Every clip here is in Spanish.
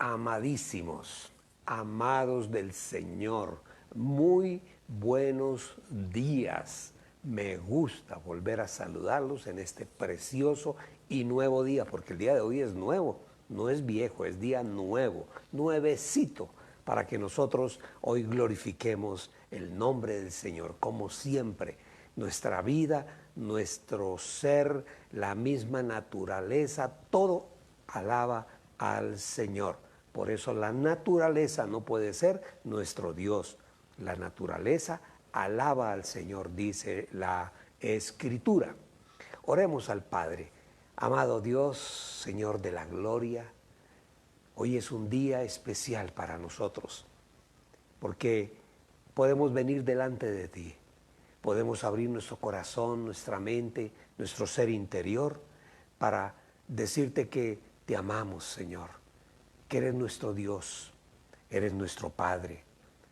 Amadísimos, amados del Señor, muy buenos días. Me gusta volver a saludarlos en este precioso y nuevo día, porque el día de hoy es nuevo, no es viejo, es día nuevo, nuevecito, para que nosotros hoy glorifiquemos el nombre del Señor, como siempre. Nuestra vida, nuestro ser, la misma naturaleza, todo alaba al Señor. Por eso la naturaleza no puede ser nuestro Dios. La naturaleza alaba al Señor, dice la Escritura. Oremos al Padre. Amado Dios, Señor de la gloria, hoy es un día especial para nosotros, porque podemos venir delante de ti, podemos abrir nuestro corazón, nuestra mente, nuestro ser interior, para decirte que te amamos, Señor, que eres nuestro Dios, eres nuestro Padre,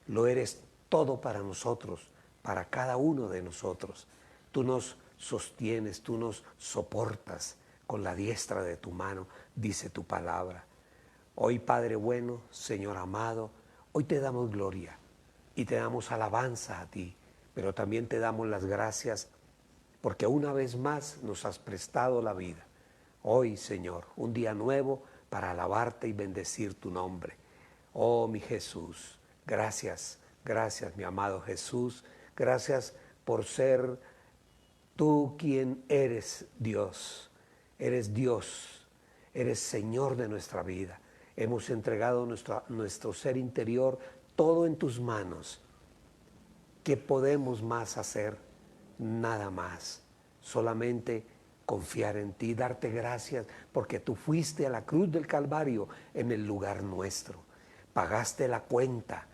lo eres todo para nosotros, para cada uno de nosotros. Tú nos sostienes, tú nos soportas con la diestra de tu mano, dice tu palabra. Hoy, Padre bueno, Señor amado, hoy te damos gloria y te damos alabanza a ti, pero también te damos las gracias porque una vez más nos has prestado la vida. Hoy, Señor, un día nuevo para alabarte y bendecir tu nombre. Oh, mi Jesús, gracias, gracias, mi amado Jesús, gracias por ser tú quien eres Dios, eres Señor de nuestra vida. Hemos entregado nuestro ser interior todo en tus manos. ¿Qué podemos más hacer? Nada más, solamente confiar en ti, darte gracias, porque tú fuiste a la cruz del Calvario en el lugar nuestro. Pagaste la cuenta,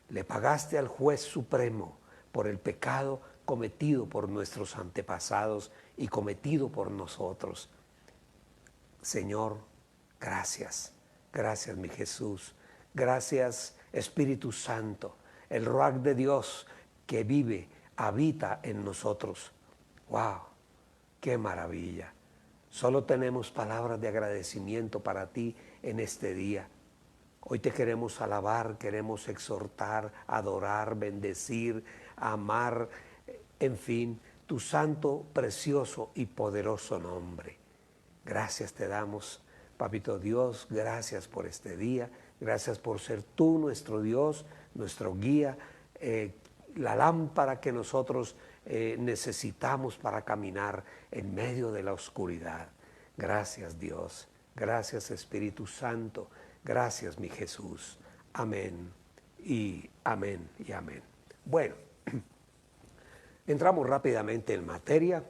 le pagaste al juez supremo por el pecado cometido por nuestros antepasados y cometido por nosotros. Señor, gracias, gracias mi Jesús, gracias Espíritu Santo, el Ruach de Dios que vive, habita en nosotros. ¡Wow! ¡Qué maravilla! Solo tenemos palabras de agradecimiento para ti en este día. Hoy te queremos alabar, queremos exhortar, adorar, bendecir, amar, en fin, tu santo, precioso y poderoso nombre. Gracias te damos, Papito Dios, gracias por este día, gracias por ser tú nuestro Dios, nuestro guía, la lámpara que nosotros necesitamos para caminar en medio de la oscuridad. Gracias Dios, gracias Espíritu Santo, gracias mi Jesús. Amén y amén y amén. Bueno, entramos rápidamente en materia.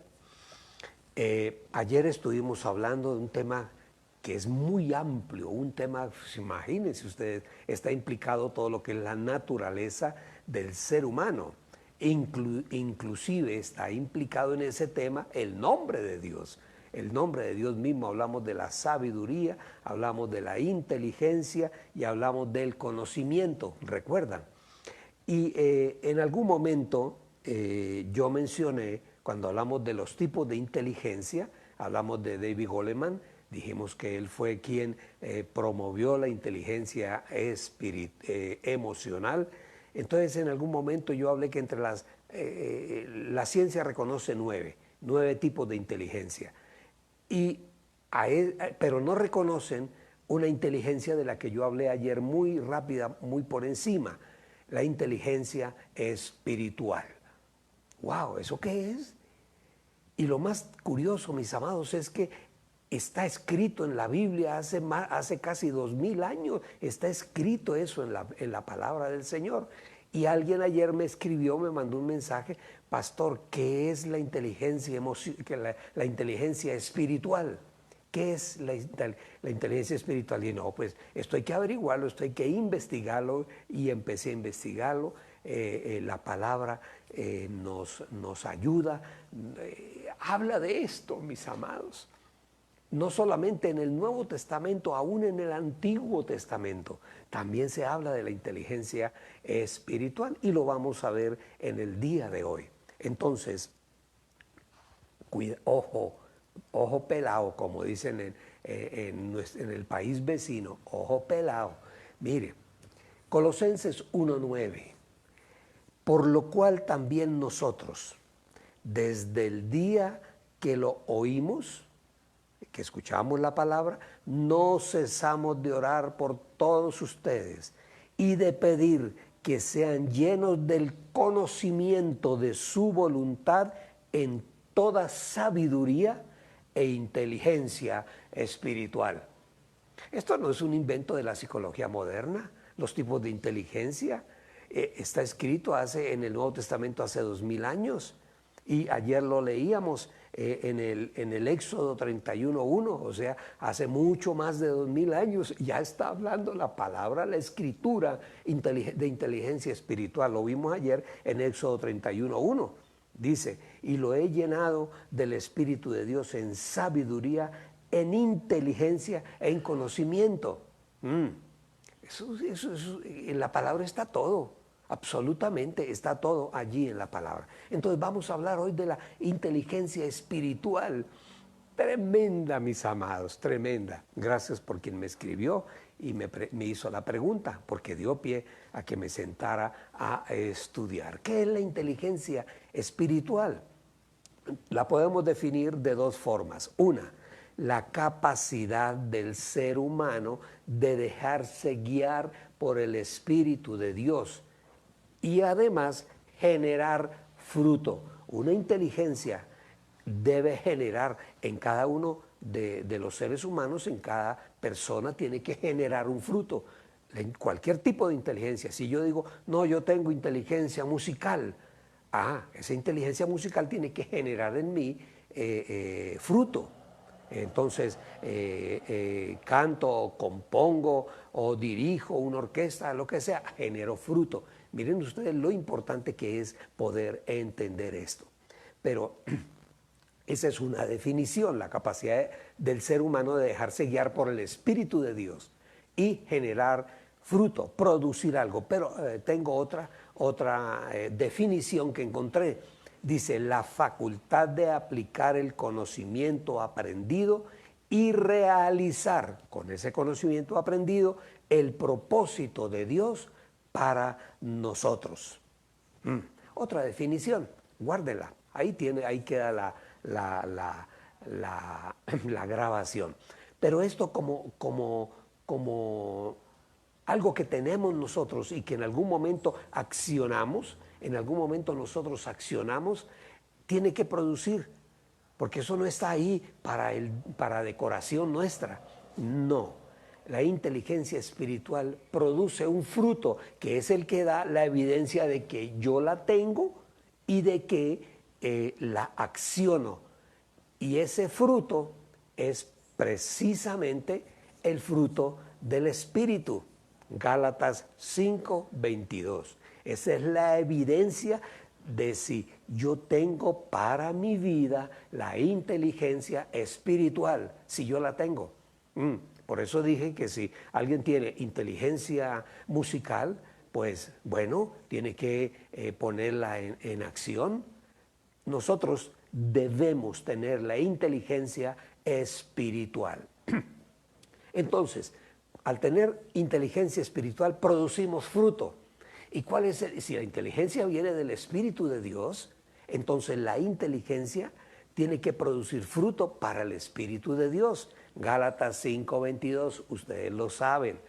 Ayer estuvimos hablando de un tema que es muy amplio, un tema, pues, imagínense ustedes, está implicado todo lo que es la naturaleza del ser humano. Inclusive está implicado en ese tema el nombre de Dios. El nombre de Dios mismo, hablamos de la sabiduría, hablamos de la inteligencia y hablamos del conocimiento, ¿recuerdan? Y en algún momento yo mencioné, cuando hablamos de los tipos de inteligencia, hablamos de David Goleman, dijimos que él fue quien promovió la inteligencia emocional. Entonces en algún momento yo hablé que entre la ciencia reconoce nueve tipos de inteligencia, pero no reconocen una inteligencia de la que yo hablé ayer muy rápida, muy por encima, la inteligencia espiritual. ¡Wow! ¿Eso qué es? Y lo más curioso, mis amados, es que está escrito en la Biblia hace casi 2000 años, está escrito eso en la palabra del Señor. Y alguien ayer me escribió, me mandó un mensaje: pastor, ¿qué es la inteligencia la inteligencia espiritual? ¿Qué es la inteligencia espiritual? Y no, pues esto hay que averiguarlo, esto hay que investigarlo, y empecé a investigarlo. La palabra nos ayuda, habla de esto, mis amados. No solamente en el Nuevo Testamento, aún en el Antiguo Testamento, también se habla de la inteligencia espiritual, y lo vamos a ver en el día de hoy. Entonces, ojo pelado, como dicen en el país vecino. Ojo pelado. Mire, Colosenses 1:9. Por lo cual también nosotros, desde el día que lo oímos, que escuchamos la palabra, no cesamos de orar por todos ustedes y de pedir que sean llenos del conocimiento de su voluntad en toda sabiduría e inteligencia espiritual. Esto no es un invento de la psicología moderna, los tipos de inteligencia. Está escrito en el Nuevo Testamento hace 2000 años. Y ayer lo leíamos en el Éxodo 31:1, o sea, hace mucho más de 2000 años ya está hablando la palabra, la escritura de inteligencia espiritual. Lo vimos ayer en Éxodo 31:1. Dice, y lo he llenado del Espíritu de Dios en sabiduría, en inteligencia, en conocimiento. Eso, en la palabra está todo. Absolutamente está todo allí en la palabra. Entonces vamos a hablar hoy de la inteligencia espiritual. Tremenda, mis amados, tremenda. Gracias por quien me escribió y me hizo la pregunta, porque dio pie a que me sentara a estudiar. ¿Qué es la inteligencia espiritual? La podemos definir de dos formas. Una, la capacidad del ser humano de dejarse guiar por el Espíritu de Dios y además generar fruto. Una inteligencia debe generar en cada uno de los seres humanos, en cada persona tiene que generar un fruto. En cualquier tipo de inteligencia. Si yo digo, no, yo tengo inteligencia musical, esa inteligencia musical tiene que generar en mí fruto. Entonces, canto, o compongo, o dirijo una orquesta, lo que sea, genero fruto. Miren ustedes lo importante que es poder entender esto. Pero esa es una definición, la capacidad del ser humano de dejarse guiar por el Espíritu de Dios y generar fruto, producir algo. Pero tengo otra definición que encontré. Dice, la facultad de aplicar el conocimiento aprendido y realizar con ese conocimiento aprendido el propósito de Dios para nosotros. Otra definición, guárdela. Ahí queda la grabación. Pero esto como algo que tenemos nosotros y que en algún momento accionamos, tiene que producir, porque eso no está ahí para decoración nuestra. No, la inteligencia espiritual produce un fruto que es el que da la evidencia de que yo la tengo y de que la acciono. Y ese fruto es precisamente el fruto del Espíritu. Gálatas 5:22. Esa es la evidencia de si yo tengo para mi vida la inteligencia espiritual, si yo la tengo. Por eso dije que si alguien tiene inteligencia musical, pues bueno, tiene que ponerla en acción. Nosotros debemos tener la inteligencia espiritual. Entonces, al tener inteligencia espiritual, producimos fruto. ¿Y cuál es si la inteligencia viene del Espíritu de Dios, entonces la inteligencia tiene que producir fruto para el Espíritu de Dios? Gálatas 5:22, ustedes lo saben.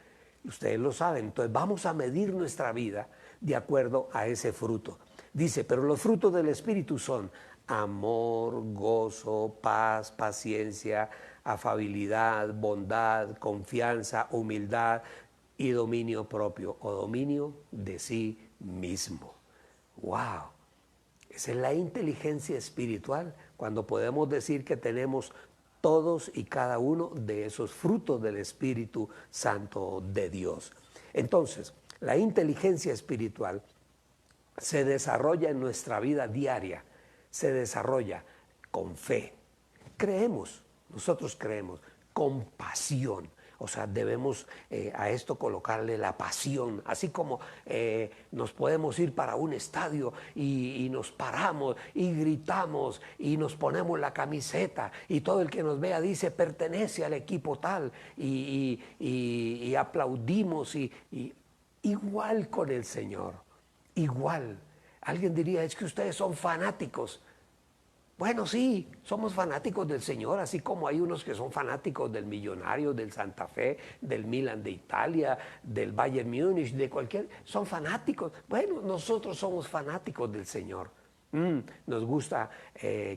Entonces vamos a medir nuestra vida de acuerdo a ese fruto. Dice, pero los frutos del Espíritu son amor, gozo, paz, paciencia, afabilidad, bondad, confianza, humildad y dominio propio o dominio de sí mismo. ¡Wow! Esa es la inteligencia espiritual, cuando podemos decir que tenemos todos y cada uno de esos frutos del Espíritu Santo de Dios. Entonces, la inteligencia espiritual se desarrolla en nuestra vida diaria, se desarrolla con fe. Nosotros creemos, con pasión. O sea, debemos a esto colocarle la pasión, así como nos podemos ir para un estadio y nos paramos y gritamos y nos ponemos la camiseta y todo el que nos vea dice pertenece al equipo tal y aplaudimos y igual con el Señor, igual. Alguien diría, es que ustedes son fanáticos. Bueno, sí, somos fanáticos del Señor, así como hay unos que son fanáticos del Millonario, del Santa Fe, del Milan de Italia, del Bayern Múnich, de cualquier... Son fanáticos. Bueno, nosotros somos fanáticos del Señor. Nos gusta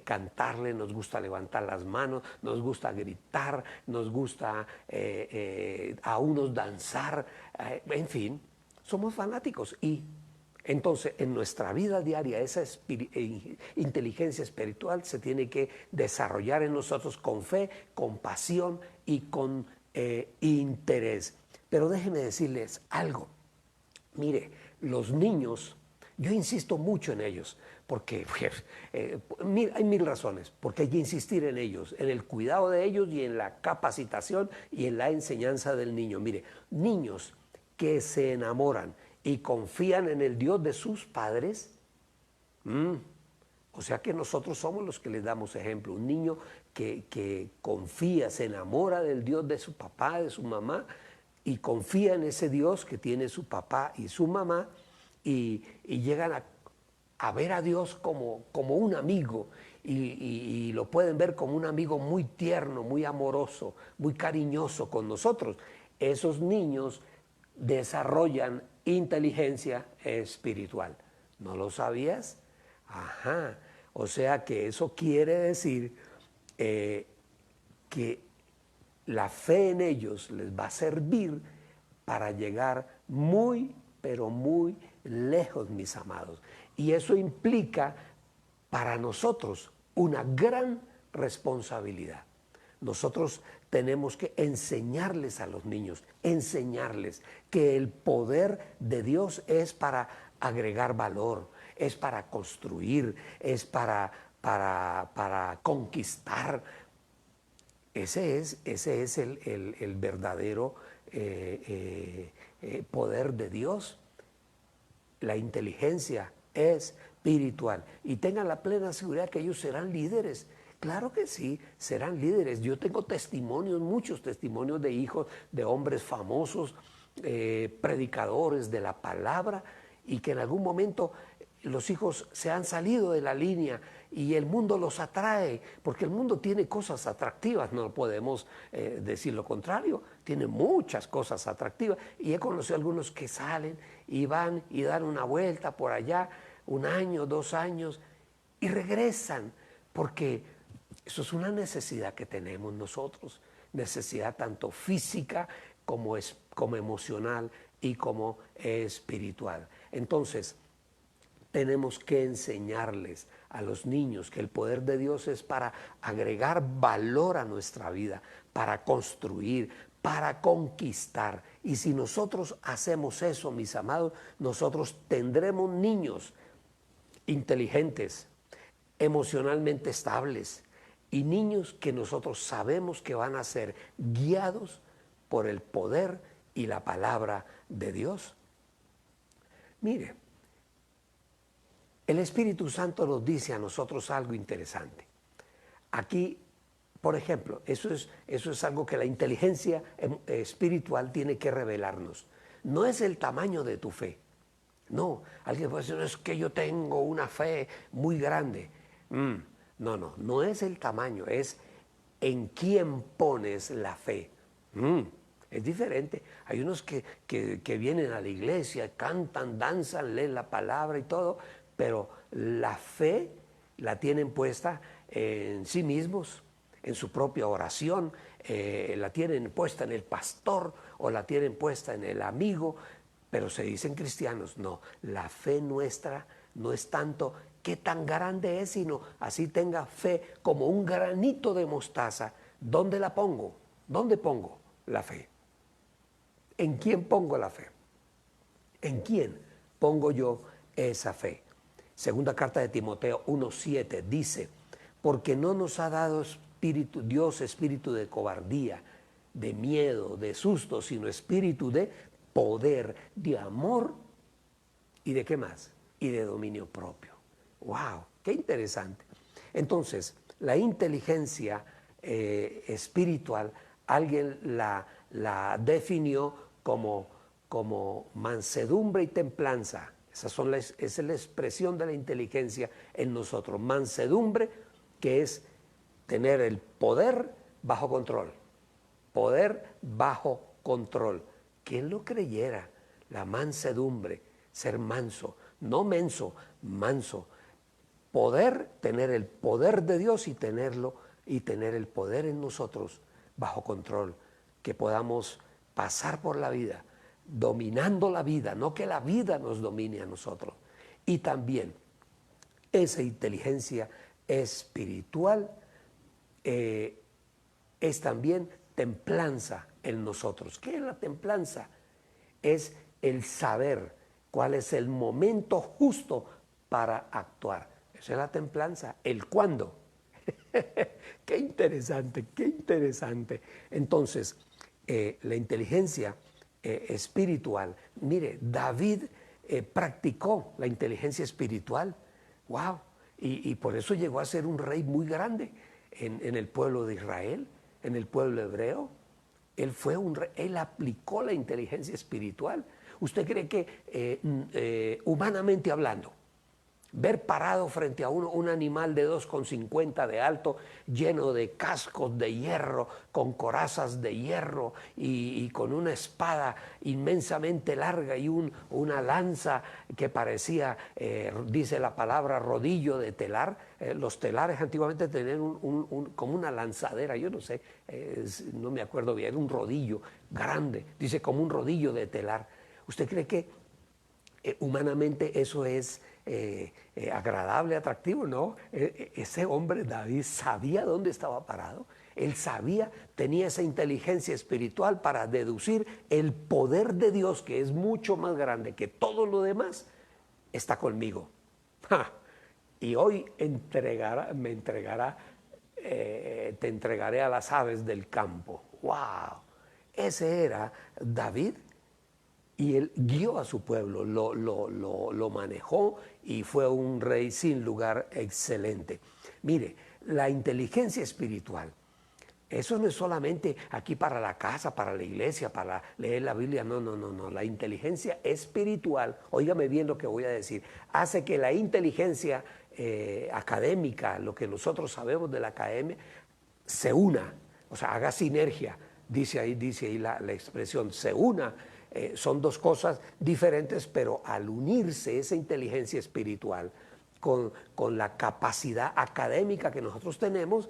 cantarle, nos gusta levantar las manos, nos gusta gritar, nos gusta a unos danzar, en fin, somos fanáticos y... Entonces, en nuestra vida diaria, esa inteligencia espiritual se tiene que desarrollar en nosotros con fe, con pasión y con interés. Pero déjenme decirles algo. Mire, los niños, yo insisto mucho en ellos, porque hay mil razones, porque hay que insistir en ellos, en el cuidado de ellos y en la capacitación y en la enseñanza del niño. Mire, niños que se enamoran y confían en el Dios de sus padres, o sea que nosotros somos los que les damos ejemplo. Un niño que confía, se enamora del Dios de su papá, de su mamá, y confía en ese Dios que tiene su papá y su mamá, y llegan a ver a Dios como un amigo, y lo pueden ver como un amigo muy tierno, muy amoroso, muy cariñoso con nosotros. Esos niños desarrollan inteligencia espiritual. ¿No lo sabías? Ajá. O sea que eso quiere decir que la fe en ellos les va a servir para llegar muy, pero muy lejos, mis amados. Y eso implica para nosotros una gran responsabilidad. Nosotros tenemos que enseñarles a los niños, enseñarles que el poder de Dios es para agregar valor, es para construir, es para conquistar. Ese es el verdadero poder de Dios. La inteligencia espiritual. Y tengan la plena seguridad que ellos serán líderes. Claro que sí, serán líderes. Yo tengo testimonios, muchos testimonios de hijos de hombres famosos, predicadores de la palabra, y que en algún momento los hijos se han salido de la línea y el mundo los atrae, porque el mundo tiene cosas atractivas, no podemos decir lo contrario, tiene muchas cosas atractivas, y he conocido algunos que salen y van y dan una vuelta por allá, 1 año, 2 años, y regresan, porque eso es una necesidad que tenemos nosotros, necesidad tanto física como emocional y como espiritual. Entonces, tenemos que enseñarles a los niños que el poder de Dios es para agregar valor a nuestra vida, para construir, para conquistar. Y si nosotros hacemos eso, mis amados, nosotros tendremos niños inteligentes, emocionalmente estables, y niños que nosotros sabemos que van a ser guiados por el poder y la palabra de Dios. Mire, el Espíritu Santo nos dice a nosotros algo interesante. Aquí, por ejemplo, eso es algo que la inteligencia espiritual tiene que revelarnos. No es el tamaño de tu fe. No, alguien puede decir, es que yo tengo una fe muy grande. No es el tamaño, es en quién pones la fe. Es diferente. Hay unos que vienen a la iglesia, cantan, danzan, leen la palabra y todo, pero la fe la tienen puesta en sí mismos, en su propia oración, la tienen puesta en el pastor o la tienen puesta en el amigo, pero se dicen cristianos. No, la fe nuestra no es tanto qué tan grande es, sino así tenga fe como un granito de mostaza. ¿Dónde la pongo? ¿Dónde pongo la fe? ¿En quién pongo la fe? ¿En quién pongo yo esa fe? Segunda carta de Timoteo 1:7 dice, porque no nos ha dado Dios espíritu de cobardía, de miedo, de susto, sino espíritu de poder, de amor y de qué más, y de dominio propio. ¡Wow! ¡Qué interesante! Entonces, la inteligencia espiritual, alguien la definió como mansedumbre y templanza. Esa es la expresión de la inteligencia en nosotros. Mansedumbre, que es tener el poder bajo control. Poder bajo control. ¿Quién lo creyera? La mansedumbre, ser manso, no menso, manso. Poder, tener el poder de Dios y tener el poder en nosotros bajo control, que podamos pasar por la vida, dominando la vida, no que la vida nos domine a nosotros. Y también esa inteligencia espiritual es también templanza en nosotros. ¿Qué es la templanza? Es el saber cuál es el momento justo para actuar. Esa es la templanza, el cuándo. Qué interesante, qué interesante. Entonces, la inteligencia espiritual. Mire, David practicó la inteligencia espiritual. ¡Wow! Y por eso llegó a ser un rey muy grande en el pueblo de Israel, en el pueblo hebreo. Él fue un rey, él aplicó la inteligencia espiritual. ¿Usted cree que humanamente hablando, ver parado frente a un animal de 2,50 de alto, lleno de cascos de hierro, con corazas de hierro y con una espada inmensamente larga y una lanza que parecía, dice la palabra, rodillo de telar? Los telares antiguamente tenían como una lanzadera, yo no sé, no me acuerdo bien, un rodillo grande, dice como un rodillo de telar. ¿Usted cree que humanamente eso es agradable, atractivo? No, ese hombre David sabía dónde estaba parado. Él sabía, tenía esa inteligencia espiritual para deducir el poder de Dios, que es mucho más grande que todo lo demás, está conmigo. ¡Ja! Y hoy te entregaré a las aves del campo. ¡Wow! Ese era David. Y él guió a su pueblo, lo manejó y fue un rey sin lugar excelente. Mire, la inteligencia espiritual, eso no es solamente aquí para la casa, para la iglesia, para leer la Biblia, no. La inteligencia espiritual, óigame bien lo que voy a decir, hace que la inteligencia académica, lo que nosotros sabemos de la academia, se una, o sea, haga sinergia, dice ahí la expresión, se una. Son dos cosas diferentes, pero al unirse esa inteligencia espiritual con la capacidad académica que nosotros tenemos,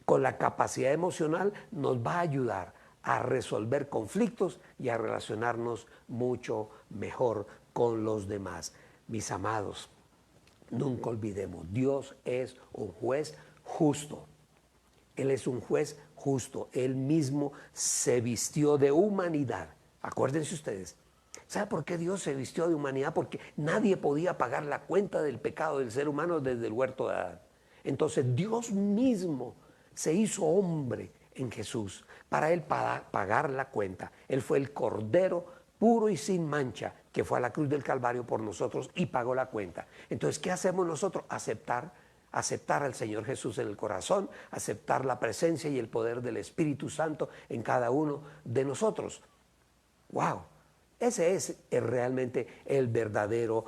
con la capacidad emocional, nos va a ayudar a resolver conflictos y a relacionarnos mucho mejor con los demás. Mis amados, nunca olvidemos, Dios es un juez justo. Él es un juez justo. Él mismo se vistió de humanidad. Acuérdense ustedes. ¿Sabe por qué Dios se vistió de humanidad? Porque nadie podía pagar la cuenta del pecado del ser humano desde el huerto de Adán. Entonces Dios mismo se hizo hombre en Jesús para Él pagar la cuenta. Él fue el Cordero puro y sin mancha que fue a la cruz del Calvario por nosotros y pagó la cuenta. Entonces, ¿qué hacemos nosotros? Aceptar al Señor Jesús en el corazón, aceptar la presencia y el poder del Espíritu Santo en cada uno de nosotros. ¡Wow! Ese es realmente el verdadero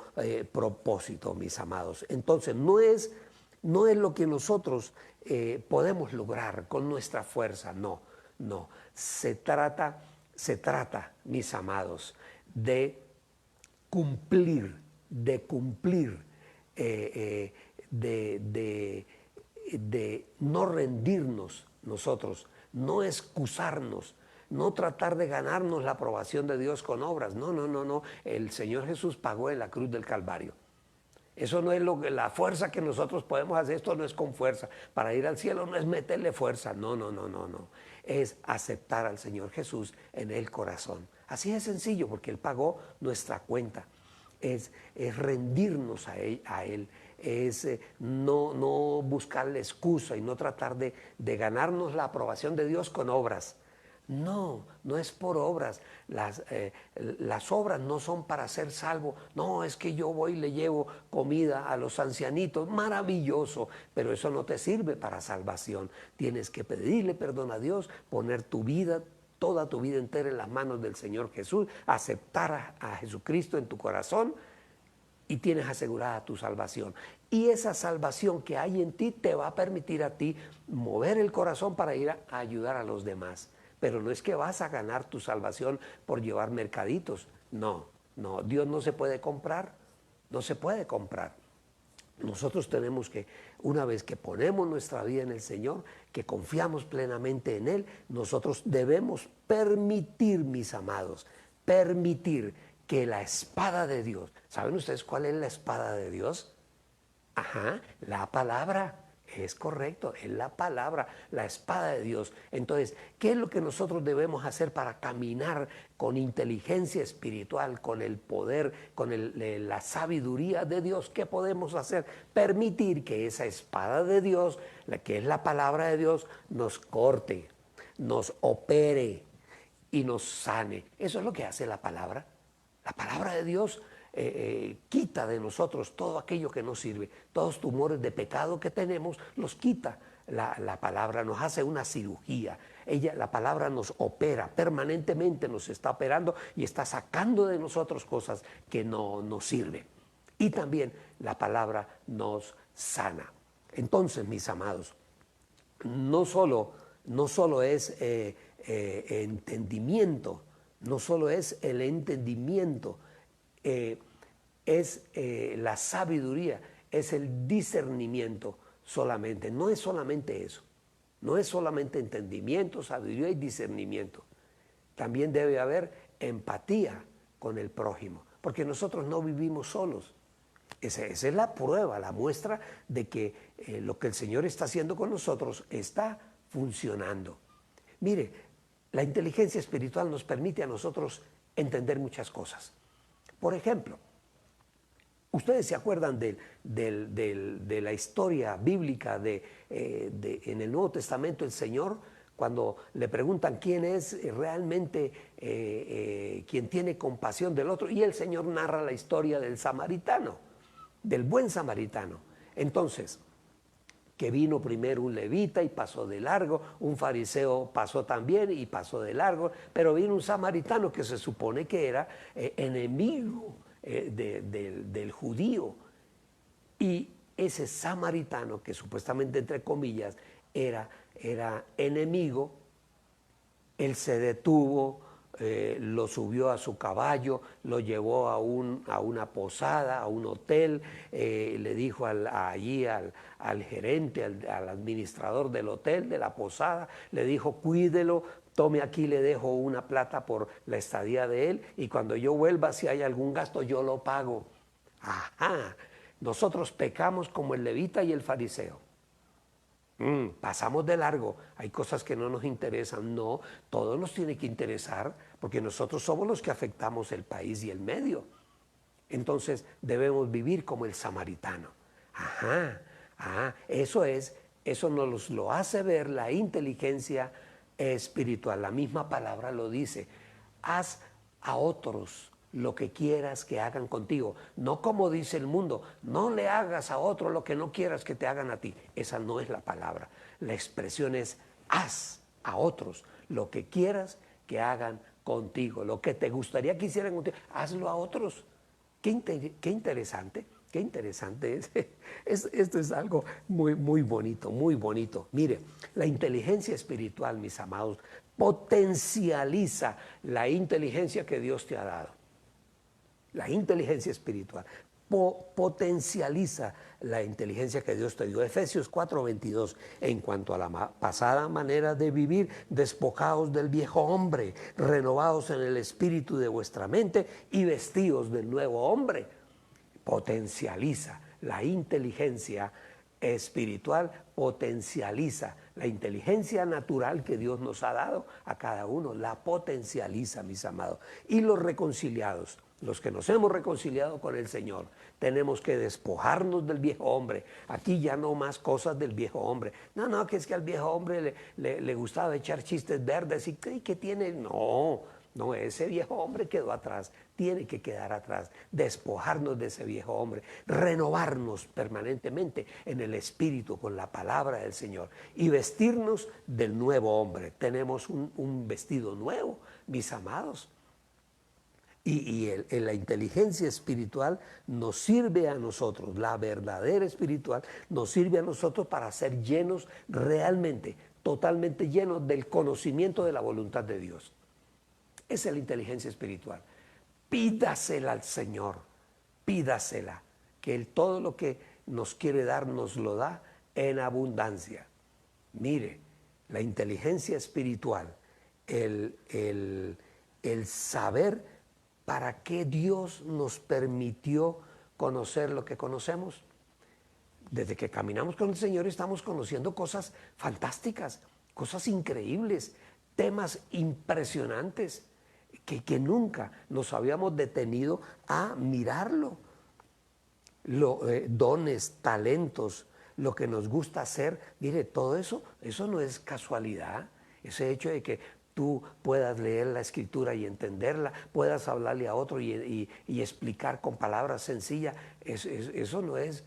propósito, mis amados. Entonces, no es lo que nosotros podemos lograr con nuestra fuerza, no. Se trata, mis amados, de cumplir, de no rendirnos nosotros, no excusarnos, no tratar de ganarnos la aprobación de Dios con obras. No. El Señor Jesús pagó en la cruz del Calvario. Eso no es la fuerza que nosotros podemos hacer. Esto no es con fuerza. Para ir al cielo no es meterle fuerza. No. Es aceptar al Señor Jesús en el corazón. Así es sencillo, porque Él pagó nuestra cuenta. Es rendirnos a Él. Es no buscarle excusa y no tratar de ganarnos la aprobación de Dios con obras. No, no es por obras. Las obras no son para ser salvo. No, es que yo voy y le llevo comida a los ancianitos. Maravilloso, pero eso no te sirve para salvación. Tienes que pedirle perdón a Dios, poner tu vida, toda tu vida entera en las manos del Señor Jesús, aceptar a Jesucristo en tu corazón y tienes asegurada tu salvación. Y esa salvación que hay en ti te va a permitir a ti mover el corazón para ir a ayudar a los demás. Pero no es que vas a ganar tu salvación por llevar mercaditos. No, no, Dios no se puede comprar, no se puede comprar. Nosotros tenemos que, una vez que ponemos nuestra vida en el Señor, que confiamos plenamente en Él, nosotros debemos permitir, mis amados, permitir que la espada de Dios, ¿saben ustedes cuál es la espada de Dios? Ajá, la palabra. Es correcto, es la palabra, la espada de Dios. Entonces, ¿qué es lo que nosotros debemos hacer para caminar con inteligencia espiritual, con el poder, con la sabiduría de Dios? ¿Qué podemos hacer? Permitir que esa espada de Dios, la que es la palabra de Dios, nos corte, nos opere y nos sane. Eso es lo que hace la palabra. La palabra de Dios quita de nosotros todo aquello que nos sirve. Todos tumores de pecado que tenemos los quita la palabra, nos hace una cirugía. La palabra nos opera, permanentemente nos está operando y está sacando de nosotros cosas que no nos sirven. Y también la palabra nos sana. Entonces, mis amados, no solo es entendimiento, no solo es el entendimiento, es la sabiduría, es el discernimiento solamente. No es solamente eso, no es solamente entendimiento, sabiduría y discernimiento. También debe haber empatía con el prójimo, porque nosotros no vivimos solos. Esa es la prueba, la muestra de que lo que el Señor está haciendo con nosotros está funcionando. Mire, la inteligencia espiritual nos permite a nosotros entender muchas cosas. Por ejemplo, ustedes se acuerdan de la historia bíblica en el Nuevo Testamento, el Señor, cuando le preguntan quién es realmente quien tiene compasión del otro, y el Señor narra la historia del samaritano, del buen samaritano. Entonces, que vino primero un levita y pasó de largo, un fariseo pasó también y pasó de largo, pero vino un samaritano que se supone que era enemigo del judío. Y ese samaritano, que supuestamente entre comillas era enemigo, él se detuvo, lo subió a su caballo, lo llevó a una posada, a un hotel, le dijo allí al gerente, al administrador del hotel, de la posada, le dijo: cuídelo, tome aquí, le dejo una plata por la estadía de él, y cuando yo vuelva, si hay algún gasto, yo lo pago. Ajá, nosotros pecamos como el levita y el fariseo. Pasamos de largo, hay cosas que no nos interesan. No, todo nos tiene que interesar, porque nosotros somos los que afectamos el país y el medio. Entonces debemos vivir como el samaritano. Eso nos lo hace ver la inteligencia espiritual. La misma palabra lo dice: haz a otros lo que quieras que hagan contigo, no como dice el mundo, no le hagas a otro lo que no quieras que te hagan a ti. Esa no es la palabra. La expresión es: haz a otros lo que quieras que hagan contigo, lo que te gustaría que hicieran contigo, hazlo a otros. Qué interesante, qué interesante es. Esto es algo muy, muy bonito, muy bonito. Mire, la inteligencia espiritual, mis amados, potencializa la inteligencia que Dios te ha dado. La inteligencia espiritual potencializa la inteligencia que Dios te dio. Efesios 4:22, en cuanto a la pasada manera de vivir, despojaos del viejo hombre, renovados en el espíritu de vuestra mente y vestidos del nuevo hombre. Potencializa la inteligencia espiritual potencializa la inteligencia natural que Dios nos ha dado a cada uno, la potencializa, mis amados. Y los reconciliados, los que nos hemos reconciliado con el Señor, tenemos que despojarnos del viejo hombre. Aquí ya no más cosas del viejo hombre. No, que es que al viejo hombre le gustaba echar chistes verdes y que tiene... No, ese viejo hombre quedó atrás, tiene que quedar atrás, despojarnos de ese viejo hombre, renovarnos permanentemente en el espíritu con la palabra del Señor y vestirnos del nuevo hombre. Tenemos un vestido nuevo, mis amados. La inteligencia espiritual nos sirve a nosotros, la verdadera espiritual nos sirve a nosotros para ser llenos realmente, totalmente llenos del conocimiento de la voluntad de Dios. Esa es la inteligencia espiritual. Pídasela al Señor, pídasela, que Él todo lo que nos quiere dar nos lo da en abundancia. Mire, la inteligencia espiritual, el saber para qué Dios nos permitió conocer lo que conocemos. Desde que caminamos con el Señor estamos conociendo cosas fantásticas, cosas increíbles, temas impresionantes que nunca nos habíamos detenido a mirarlo. Dones, talentos, lo que nos gusta hacer. Mire, todo eso no es casualidad. Ese hecho de que tú puedas leer la escritura y entenderla, puedas hablarle a otro y explicar con palabras sencillas, eso no es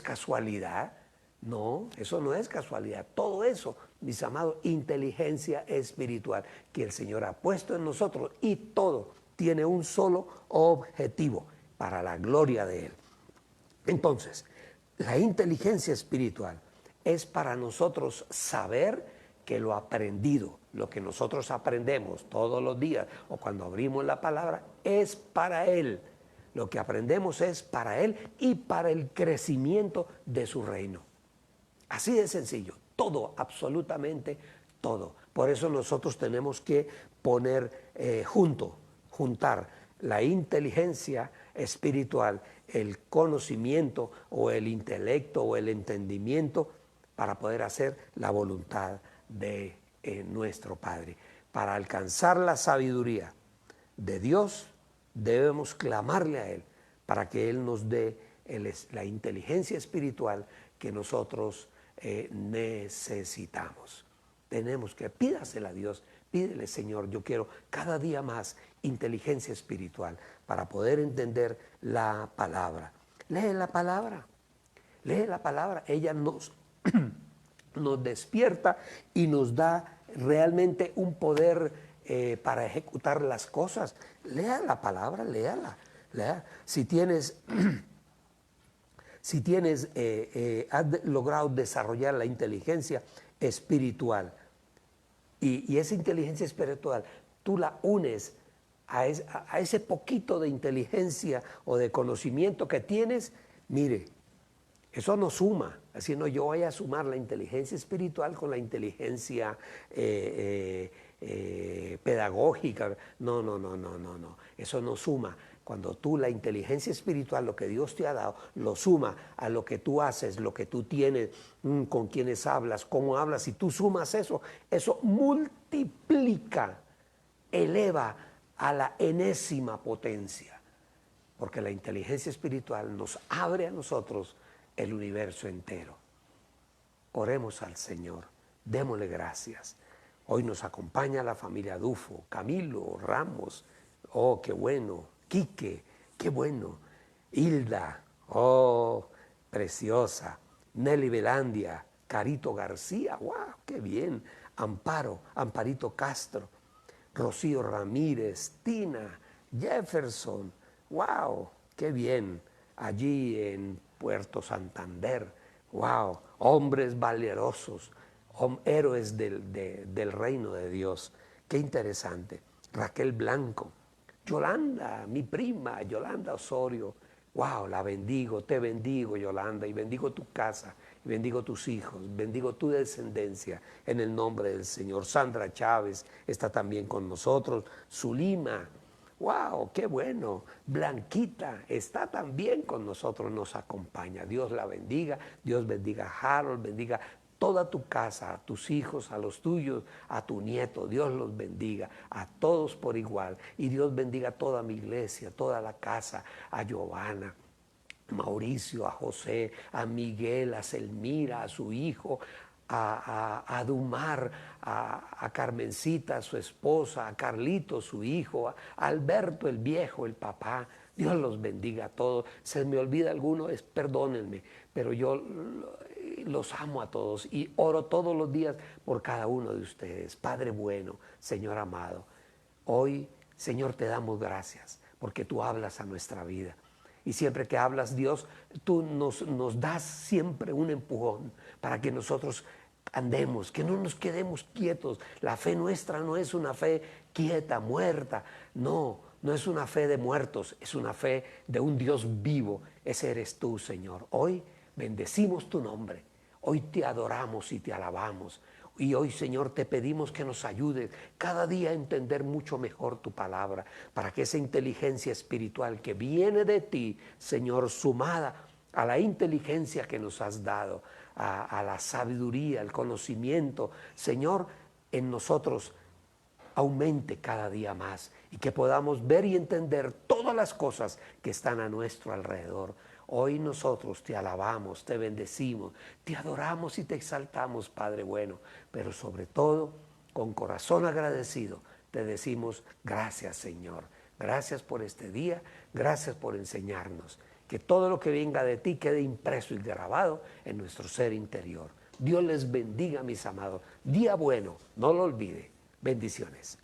casualidad. No, eso no es casualidad. Todo eso, mis amados, inteligencia espiritual que el Señor ha puesto en nosotros, y todo tiene un solo objetivo, para la gloria de Él. Entonces, la inteligencia espiritual es para nosotros saber que lo aprendido, lo que nosotros aprendemos todos los días o cuando abrimos la palabra, es para Él. Lo que aprendemos es para Él y para el crecimiento de su reino. Así de sencillo, todo, absolutamente todo. Por eso nosotros tenemos que poner juntar la inteligencia espiritual, el conocimiento o el intelecto o el entendimiento para poder hacer la voluntad de nuestro Padre. Para alcanzar la sabiduría de Dios debemos clamarle a Él para que Él nos dé la inteligencia espiritual que nosotros necesitamos. Tenemos que pídasela a Dios, pídele: Señor, yo quiero cada día más inteligencia espiritual para poder entender la palabra. Lee la palabra, ella nos despierta y nos da realmente un poder para ejecutar las cosas. Lea la palabra, léala. Si tienes has logrado desarrollar la inteligencia espiritual y esa inteligencia espiritual tú la unes a ese poquito de inteligencia o de conocimiento que tienes, mire, eso no suma. Así no, yo voy a sumar la inteligencia espiritual con la inteligencia pedagógica. No. Eso no suma. Cuando tú la inteligencia espiritual, lo que Dios te ha dado, lo suma a lo que tú haces, lo que tú tienes, con quienes hablas, cómo hablas, y tú sumas eso multiplica, eleva a la enésima potencia. Porque la inteligencia espiritual nos abre a nosotros el universo entero. Oremos al Señor, démosle gracias. Hoy nos acompaña la familia Dufo, Camilo, Ramos, oh, qué bueno. Quique, qué bueno. Hilda, oh, preciosa. Nelly Belandia, Carito García, wow, qué bien. Amparo, Amparito Castro, Rocío Ramírez, Tina, Jefferson, wow, qué bien. Allí en Puerto Santander, wow, hombres valerosos, héroes del reino de Dios. Qué interesante. Raquel Blanco, Yolanda, mi prima, Yolanda Osorio, wow, la bendigo, te bendigo, Yolanda, y bendigo tu casa, y bendigo tus hijos, bendigo tu descendencia en el nombre del Señor. Sandra Chávez está también con nosotros, Zulima, ¡Wow! ¡Qué bueno! Blanquita está también con nosotros, nos acompaña. Dios la bendiga, Dios bendiga a Harold, bendiga toda tu casa, a tus hijos, a los tuyos, a tu nieto. Dios los bendiga, a todos por igual. Y Dios bendiga a toda mi iglesia, toda la casa, a Giovanna, Mauricio, a José, a Miguel, a Selmira, a su hijo, a Dumar, a Carmencita, su esposa, a Carlito, su hijo, a Alberto, el viejo, el papá. Dios los bendiga a todos. Se me olvida alguno, perdónenme, pero yo los amo a todos y oro todos los días por cada uno de ustedes. Padre bueno, Señor amado, hoy, Señor, te damos gracias porque tú hablas a nuestra vida. Y siempre que hablas, Dios, tú nos das siempre un empujón para que nosotros andemos, que no nos quedemos quietos. La fe nuestra no es una fe quieta, muerta. No, no es una fe de muertos, es una fe de un Dios vivo. Ese eres tú, Señor. Hoy bendecimos tu nombre. Hoy te adoramos y te alabamos. Y hoy, Señor, te pedimos que nos ayudes cada día a entender mucho mejor tu palabra, para que esa inteligencia espiritual que viene de ti, Señor, sumada a la inteligencia que nos has dado, a la sabiduría, al conocimiento, Señor, en nosotros aumente cada día más y que podamos ver y entender todas las cosas que están a nuestro alrededor. Hoy nosotros te alabamos, te bendecimos, te adoramos y te exaltamos, Padre bueno, pero sobre todo, con corazón agradecido, te decimos gracias, Señor. Gracias por este día, gracias por enseñarnos. Que todo lo que venga de ti quede impreso y grabado en nuestro ser interior. Dios les bendiga, mis amados. Día bueno, no lo olvide. Bendiciones.